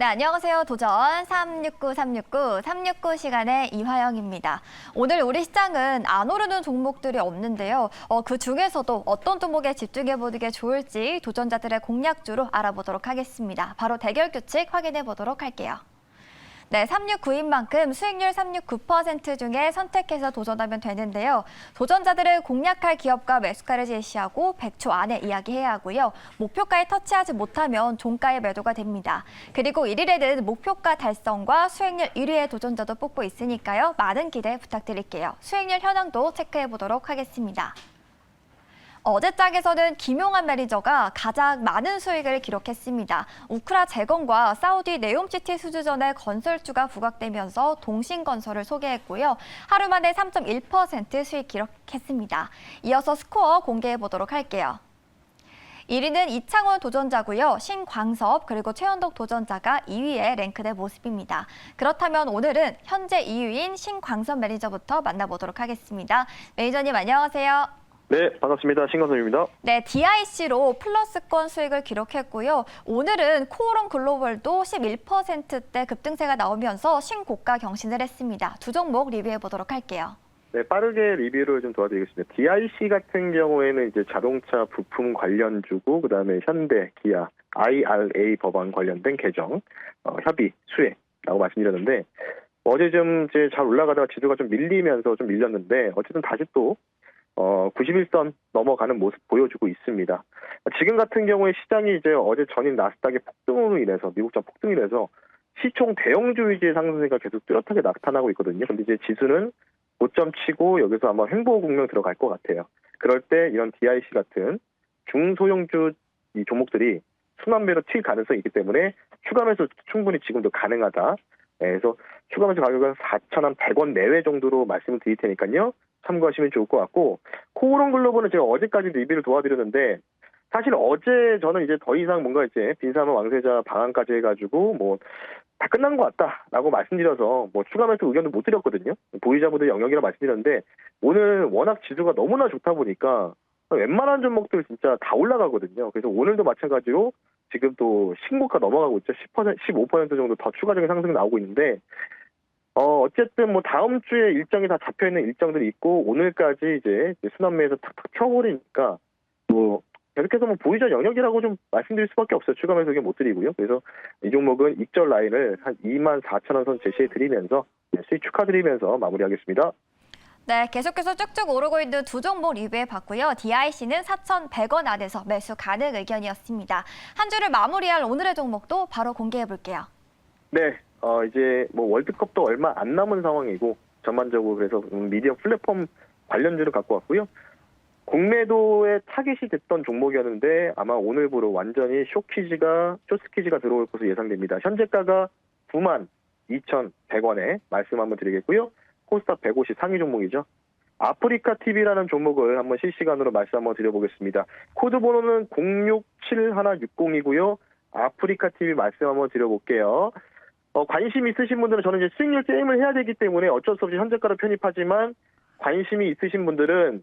안녕하세요. 도전 369 시간의 이화영입니다. 오늘 우리 시장은 안 오르는 종목들이 없는데요. 그 중에서도 어떤 종목에 집중해보는 게 좋을지 도전자들의 공략주로 알아보도록 하겠습니다. 바로 대결 규칙 확인해 보도록 할게요. 네, 369인 만큼 수익률 369% 중에 선택해서 도전하면 되는데요. 도전자들은 공략할 기업과 매수가를 제시하고 100초 안에 이야기해야 하고요. 목표가에 터치하지 못하면 종가에 매도가 됩니다. 그리고 1일에는 목표가 달성과 수익률 1위의 도전자도 뽑고 있으니까요. 많은 기대 부탁드릴게요. 수익률 현황도 체크해 보도록 하겠습니다. 어제 장에서는 김용환 매니저가 가장 많은 수익을 기록했습니다. 우크라 재건과 사우디 네옴시티 수주전에 건설주가 부각되면서 동신건설을 소개했고요. 하루 만에 3.1% 수익 기록했습니다. 이어서 스코어 공개해 보도록 할게요. 1위는 이창원 도전자고요. 신광섭 그리고 최현덕 도전자가 2위에 랭크된 모습입니다. 그렇다면 오늘은 현재 2위인 신광섭 매니저부터 만나보도록 하겠습니다. 매니저님 안녕하세요. 네, 반갑습니다. 신광섭입니다. 네, DIC로 플러스권 수익을 기록했고요. 오늘은 코오롱 글로벌도 11%대 급등세가 나오면서 신고가 경신을 했습니다. 두 종목 리뷰해 보도록 할게요. 네, 빠르게 리뷰를 좀 도와드리겠습니다. DIC 같은 경우에는 이제 자동차 부품 관련주고, 그다음에 현대, 기아, IRA 법안 관련된 개정, 협의, 수혜라고 말씀드렸는데, 어제 좀 이제 잘 올라가다가 지수가 좀 밀리면서 좀 밀렸는데, 어쨌든 다시 또 91선 넘어가는 모습 보여주고 있습니다. 지금 같은 경우에 시장이 이제 어제 전일 나스닥의 폭등으로 인해서, 미국장 폭등으로 인해서 시총 대형주 위주의 상승세가 계속 뚜렷하게 나타나고 있거든요. 근데 이제 지수는 고점 치고 여기서 아마 횡보 국면 들어갈 것 같아요. 그럴 때 이런 DIC 같은 중소형주 이 종목들이 순환매로 튈 가능성이 있기 때문에 추가 매수 충분히 지금도 가능하다. 그래서 추가 매수 가격은 4,100원 내외 정도로 말씀을 드릴 테니까요. 참고하시면 좋을 것 같고, 코오롱 글로벌은 제가 어제까지 리뷰를 도와드렸는데, 사실 어제 저는 이제 더 이상 뭔가 이제 빈사마 왕세자 방안까지 해가지고 뭐 다 끝난 것 같다라고 말씀드려서 뭐 추가 매수 의견도 못 드렸거든요. 보유자분들 영역이라 말씀드렸는데, 오늘 워낙 지수가 너무나 좋다 보니까 웬만한 종목들 진짜 다 올라가거든요. 그래서 오늘도 마찬가지로 지금 또 신고가 넘어가고 있죠. 10%, 15% 정도 더 추가적인 상승이 나오고 있는데, 어쨌든 뭐 다음 주에 일정이 다 잡혀있는 일정들이 있고, 오늘까지 이제 순환매에서 탁탁 펴버리니까, 뭐, 계속해서 뭐 보유자 영역이라고 좀 말씀드릴 수밖에 없어요. 추가 매수 의견 못 드리고요. 그래서 이 종목은 익절 라인을 한 24,000원 선 제시해 드리면서 수익 축하드리면서 마무리하겠습니다. 네, 계속해서 쭉쭉 오르고 있는 두 종목 리뷰해 봤고요. DIC는 4,100원 안에서 매수 가능 의견이었습니다. 한 주를 마무리할 오늘의 종목도 바로 공개해 볼게요. 네, 이제 뭐 월드컵도 얼마 안 남은 상황이고, 전반적으로 그래서 미디어 플랫폼 관련주를 갖고 왔고요. 공매도에 타깃이 됐던 종목이었는데 아마 오늘부로 완전히 쇼스퀴즈가 들어올 것으로 예상됩니다. 현재가가 92,100원에 말씀 한번 드리겠고요. 코스닥 150 상위 종목이죠. 아프리카 TV라는 종목을 한번 실시간으로 말씀 한번 드려보겠습니다. 코드 번호는 067160이고요. 아프리카 TV 말씀 한번 드려볼게요. 관심 있으신 분들은, 저는 이제 수익률 게임을 해야 되기 때문에 어쩔 수 없이 현재가로 편입하지만, 관심이 있으신 분들은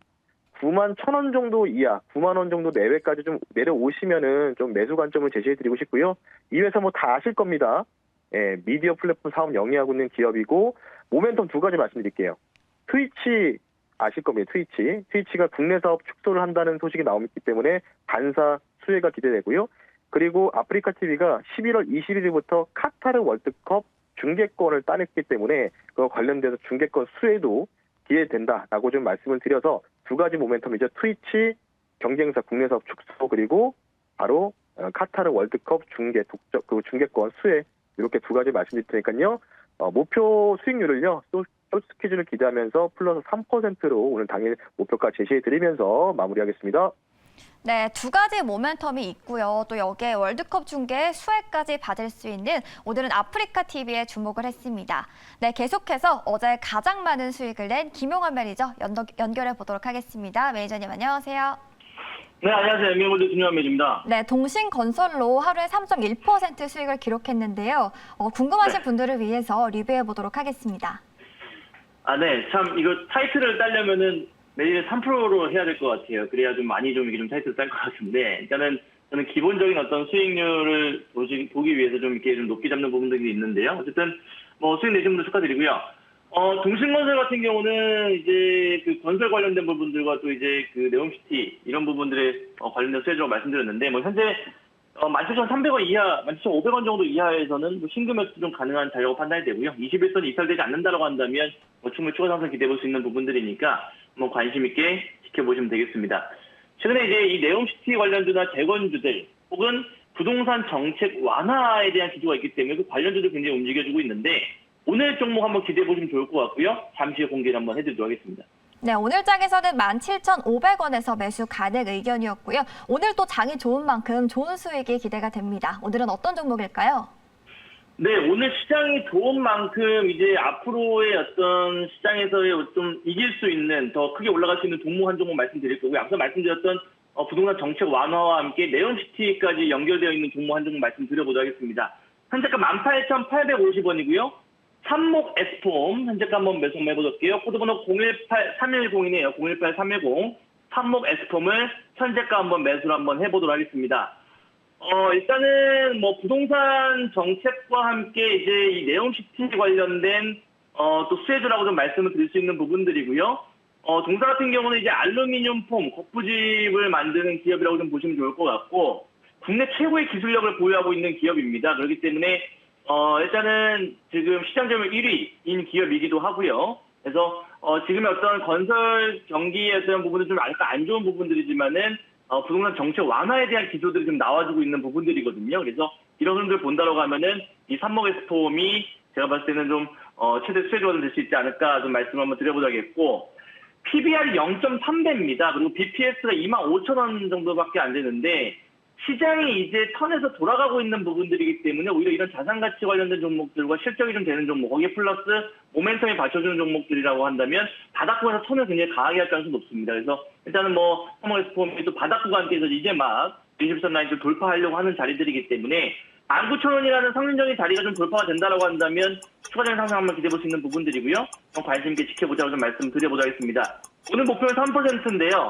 91,000원 정도 이하, 9만 원 정도 내외까지 좀 내려오시면은 좀 매수 관점을 제시해드리고 싶고요. 이 회사 뭐 다 아실 겁니다. 예, 미디어 플랫폼 사업 영위하고 있는 기업이고, 모멘텀 두 가지 말씀드릴게요. 트위치 아실 겁니다. 트위치가 국내 사업 축소를 한다는 소식이 나오기 때문에 반사 수혜가 기대되고요. 그리고 아프리카 TV가 11월 21일부터 카타르 월드컵 중계권을 따냈기 때문에 그와 관련돼서 중계권 수혜도 기대된다라고 좀 말씀을 드려서 두 가지 모멘텀이죠. 트위치 경쟁사 국내 사업 축소, 그리고 바로 카타르 월드컵 중계권 수혜, 이렇게 두 가지 말씀드릴 테니까요. 목표 수익률을요, 쇼스퀴즈를 기대하면서 플러스 3%로 오늘 당일 목표가 제시해드리면서 마무리하겠습니다. 네, 두 가지 모멘텀이 있고요. 또 여기에 월드컵 중계 수혜까지 받을 수 있는 오늘은 아프리카 TV에 주목을 했습니다. 네, 계속해서 어제 가장 많은 수익을 낸 김용환 매니저 연결해 보도록 하겠습니다. 매니저님 안녕하세요. 네, 안녕하세요. 엠비몰드 김용환 매니저입니다. 네, 동신건설로 하루에 3.1% 수익을 기록했는데요. 궁금하신 분들을 위해서 리뷰해 보도록 하겠습니다. 네, 참 이거 타이틀을 따려면은 매일 3%로 해야 될 것 같아요. 그래야 좀 많이 좀 이게 좀 타이틀 딸 것 같은데, 일단은 저는 기본적인 어떤 수익률을 보기 위해서 좀 이렇게 좀 높게 잡는 부분들이 있는데요. 어쨌든 뭐 수익 내신 분들 축하드리고요. 동신건설 같은 경우는 이제 그 건설 관련된 부분들과 또 이제 그 네옴시티 이런 부분들에 관련된 수혜적으로 말씀드렸는데 뭐 현재 17,300원 이하, 17,500원 정도 이하에서는 뭐 신규 매수 좀 가능한 자료가 판단이 되고요. 21선이 이탈되지 않는다라고 한다면 뭐 충분히 추가 상승 기대해 볼 수 있는 부분들이니까 뭐 관심 있게 지켜보시면 되겠습니다. 최근에 이제 이 네옴시티 관련주나 재건주들 혹은 부동산 정책 완화에 대한 기조가 있기 때문에 그 관련주도 굉장히 움직여주고 있는데 오늘 종목 한번 기대해 보시면 좋을 것 같고요. 잠시 후에 공개를 한번 해드리도록 하겠습니다. 네, 오늘 장에서는 17,500원에서 매수 가능 의견이었고요. 오늘 또 장이 좋은 만큼 좋은 수익이 기대가 됩니다. 오늘은 어떤 종목일까요? 네, 오늘 시장이 좋은 만큼 이제 앞으로의 어떤 시장에서의 좀 이길 수 있는 더 크게 올라갈 수 있는 종목 한 종목 말씀드릴 거고요. 앞서 말씀드렸던 부동산 정책 완화와 함께 네옴시티까지 연결되어 있는 종목 한 종목 말씀드려보도록 하겠습니다. 현재가 18,850원이고요. 삼목 S폼 현재가 한번 매수 해보도록 할게요. 코드번호 018310이네요. 018310 삼목 S폼을 현재가 한번 매수를 한번 해보도록 하겠습니다. 일단은 뭐 부동산 정책과 함께 이제 이 네옴시티 관련된 또 수혜주라고 좀 말씀을 드릴 수 있는 부분들이고요. 동사 같은 경우는 이제 알루미늄 폼, 거푸집을 만드는 기업이라고 좀 보시면 좋을 것 같고 국내 최고의 기술력을 보유하고 있는 기업입니다. 그렇기 때문에 일단은 지금 시장 점유율 1위인 기업이기도 하고요. 그래서 지금의 어떤 건설 경기에 대한 부분은 좀 약간 안 좋은 부분들이지만은 부동산 정책 완화에 대한 기조들이 좀 나와주고 있는 부분들이거든요. 그래서 이런 흐름들 본다라고 하면은 이 삼목에스폼이 제가 봤을 때는 좀 최대 수혜주가 될 수 있지 않을까 좀 말씀을 한번 드려보자겠고 PBR이 0.3배입니다. 그리고 BPS가 25,000원 정도밖에 안 되는데 시장이 이제 턴에서 돌아가고 있는 부분들이기 때문에 오히려 이런 자산가치 관련된 종목들과 실적이 좀 되는 종목, 거기에 플러스 모멘텀이 받쳐주는 종목들이라고 한다면 바닥구간에서 턴을 굉장히 강하게 할 가능성이 높습니다. 그래서 일단은 뭐 삼목에스폼이 또 바닥구간에서 이제 막 20선 라인 좀 돌파하려고 하는 자리들이기 때문에 19,000원이라는 상징적인 자리가 좀 돌파가 된다라고 한다면 추가적인 상승 한번 기대해 볼 수 있는 부분들이고요. 관심 있게 지켜보자고 좀 말씀드려보도록 하겠습니다. 오늘 목표는 3%인데요.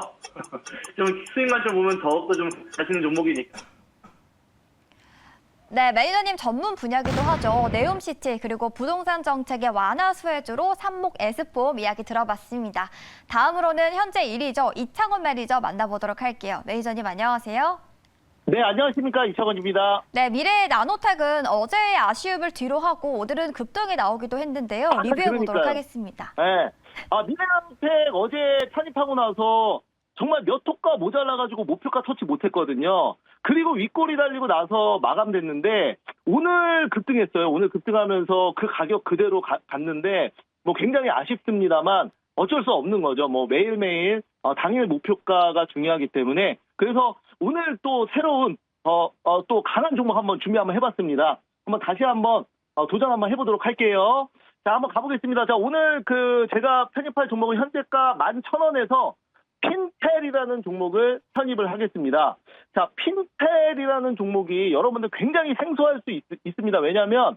좀 수익만 좀 보면 더욱더 좀 자신있는 종목이니까. 네, 매니저님 전문 분야기도 하죠. 네옴시티 그리고 부동산 정책의 완화 수혜주로 삼목 S폼 이야기 들어봤습니다. 다음으로는 현재 1위죠. 이창원 매니저 만나보도록 할게요. 매니저님 안녕하세요. 네, 안녕하십니까. 이창원입니다. 네, 미래의 나노텍은 어제의 아쉬움을 뒤로 하고 오늘은 급등이 나오기도 했는데요. 리뷰해보도록 그러니까요. 하겠습니다. 네. 미래나노텍 어제 편입하고 나서 정말 몇 호가 모자라가지고 목표가 터치 못했거든요. 그리고 윗골이 달리고 나서 마감됐는데 오늘 급등했어요. 오늘 급등하면서 그 가격 그대로 갔는데 뭐 굉장히 아쉽습니다만 어쩔 수 없는 거죠. 뭐 매일매일 당일 목표가가 중요하기 때문에 그래서 오늘 또 새로운 또 강한 종목 한번 준비 한번 해봤습니다. 한번 다시 한번 도전 한번 해보도록 할게요. 자, 한번 가보겠습니다. 자, 오늘 제가 편입할 종목은 현재가 11,000원에서 핀텔이라는 종목을 편입을 하겠습니다. 자, 핀텔이라는 종목이 여러분들 굉장히 생소할 수 있습니다. 왜냐하면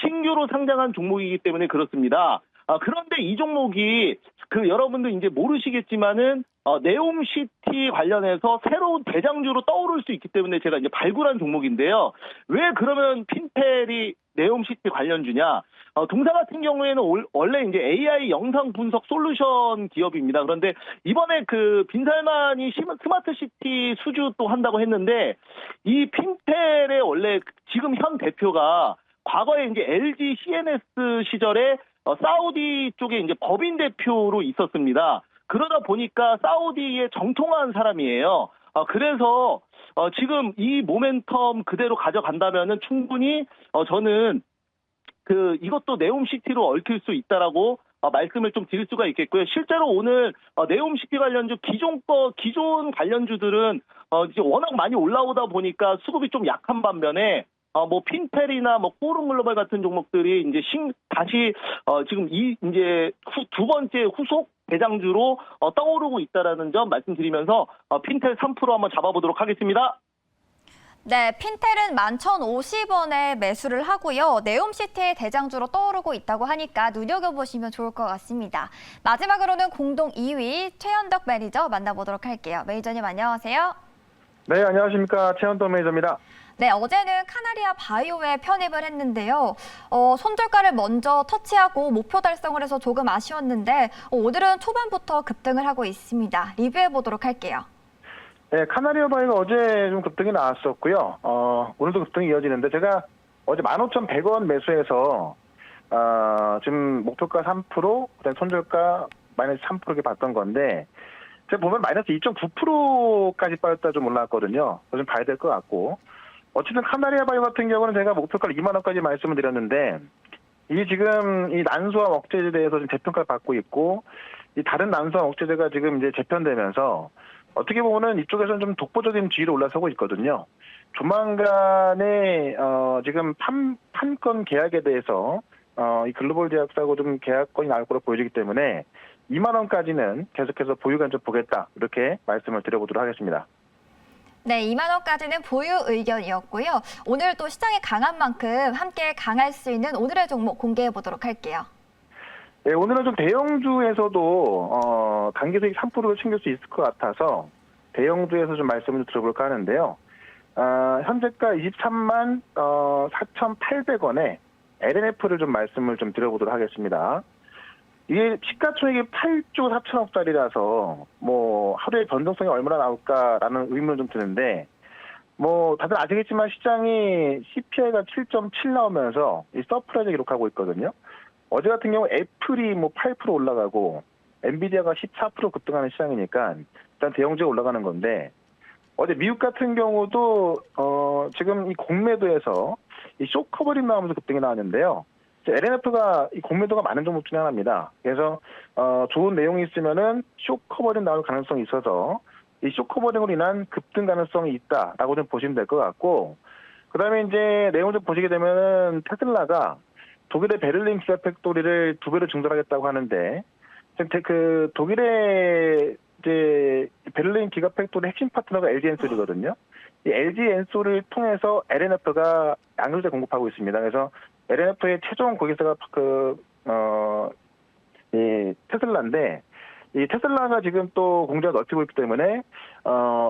신규로 상장한 종목이기 때문에 그렇습니다. 그런데 이 종목이 여러분들 이제 모르시겠지만은 네옴시티 관련해서 새로운 대장주로 떠오를 수 있기 때문에 제가 이제 발굴한 종목인데요. 왜 그러면 핀텔이 네옴시티 관련주냐? 동사 같은 경우에는 원래 이제 AI 영상 분석 솔루션 기업입니다. 그런데 이번에 빈살만이 스마트시티 수주 또 한다고 했는데 이 핀텔의 원래 지금 현 대표가 과거에 이제 LG CNS 시절에 사우디 쪽에 이제 법인 대표로 있었습니다. 그러다 보니까 사우디에 정통한 사람이에요. 그래서 지금 이 모멘텀 그대로 가져간다면은 충분히 저는 이것도 네옴시티로 얽힐 수 있다라고 말씀을 좀 드릴 수가 있겠고요. 실제로 오늘 네옴시티 관련주 기존 관련주들은 이제 워낙 많이 올라오다 보니까 수급이 좀 약한 반면에 뭐 핀텔이나 뭐 포름글로벌 같은 종목들이 이제 다시 지금 이제 두 번째 후속 대장주로 떠오르고 있다라는 점 말씀드리면서 핀텔 3% 한번 잡아보도록 하겠습니다. 네, 핀텔은 11,050원에 매수를 하고요. 네옴시티의 대장주로 떠오르고 있다고 하니까 눈여겨보시면 좋을 것 같습니다. 마지막으로는 공동 2위 최현덕 매니저 만나보도록 할게요. 매니저님 안녕하세요. 네, 안녕하십니까. 최현도 매니저입니다. 네, 어제는 카나리아 바이오에 편입을 했는데요. 손절가를 먼저 터치하고 목표 달성을 해서 조금 아쉬웠는데 오늘은 초반부터 급등을 하고 있습니다. 리뷰해 보도록 할게요. 네, 카나리아 바이오가 어제 좀 급등이 나왔었고요. 오늘도 급등이 이어지는데 제가 어제 15,100원 매수해서 지금 목표가 3%, 그다음 손절가 마이너스 3% 이렇게 봤던 건데 제가 보면 마이너스 2.9%까지 빠졌다 좀 올라왔거든요. 좀 봐야 될 것 같고 어쨌든 카나리아 바이오 같은 경우는 제가 목표가를 2만 원까지 말씀을 드렸는데 이 지금 이 난소암 억제제에 대해서 좀 재평가를 받고 있고 이 다른 난소암 억제제가 지금 이제 재편되면서 어떻게 보면은 이쪽에서는 좀 독보적인 지위로 올라서고 있거든요. 조만간에 지금 판권 계약에 대해서 이 글로벌 제약사하고 좀 계약권이 나올 거로 보여지기 때문에 2만 원까지는 계속해서 보유관 좀 보겠다 이렇게 말씀을 드려보도록 하겠습니다. 네, 2만 원까지는 보유 의견이었고요. 오늘 또 시장이 강한 만큼 함께 강할 수 있는 오늘의 종목 공개해 보도록 할게요. 네, 오늘은 좀 대형주에서도 단기 수익 3%를 챙길 수 있을 것 같아서 대형주에서 좀 말씀을 들어볼까 하는데요. 현재가 23만 4,800원에 LNF를 좀 말씀을 좀 드려보도록 하겠습니다. 이게 시가총액이 8조 4천억짜리라서 뭐 하루에 변동성이 얼마나 나올까라는 의문은 좀 드는데 뭐 다들 아시겠지만 시장이 CPI가 7.7 나오면서 이 서프라이즈 기록하고 있거든요. 어제 같은 경우 애플이 뭐 8% 올라가고 엔비디아가 14% 급등하는 시장이니까 일단 대형주가 올라가는 건데 어제 미국 같은 경우도 지금 이 공매도에서 이 쇼커버링 나오면서 급등이 나왔는데요. LNF가 이 공매도가 많은 종목 중에 하나입니다. 그래서 좋은 내용이 있으면은 쇼커버링 나올 가능성이 있어서 이 쇼커버링으로 인한 급등 가능성이 있다라고 좀 보시면 될 것 같고, 그다음에 이제 내용을 좀 보시게 되면은 테슬라가 독일의 베를린 기가 팩토리를 2배로 증설하겠다고 하는데, 그 독일의 이제 베를린 기가 팩토리 핵심 파트너가 LG 엔솔이거든요. 이 LG 엔솔을 통해서 LNF가 양극재 공급하고 있습니다. 그래서 LNF의 최종 고객사가 이 테슬라인데, 이 테슬라가 지금 또 공장을 넓히고 있기 때문에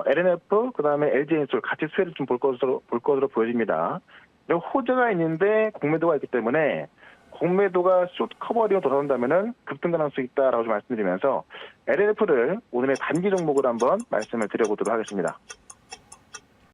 LNF 그다음에 LG 엔솔 같이 수혜를 좀 볼 것으로 보여집니다. 그리고 호재가 있는데 공매도가 있기 때문에 공매도가 숏 커버리로 돌아온다면은 급등 가능성이 있다라고 좀 말씀드리면서 LNF를 오늘의 단기 종목으로 한번 말씀을 드려보도록 하겠습니다.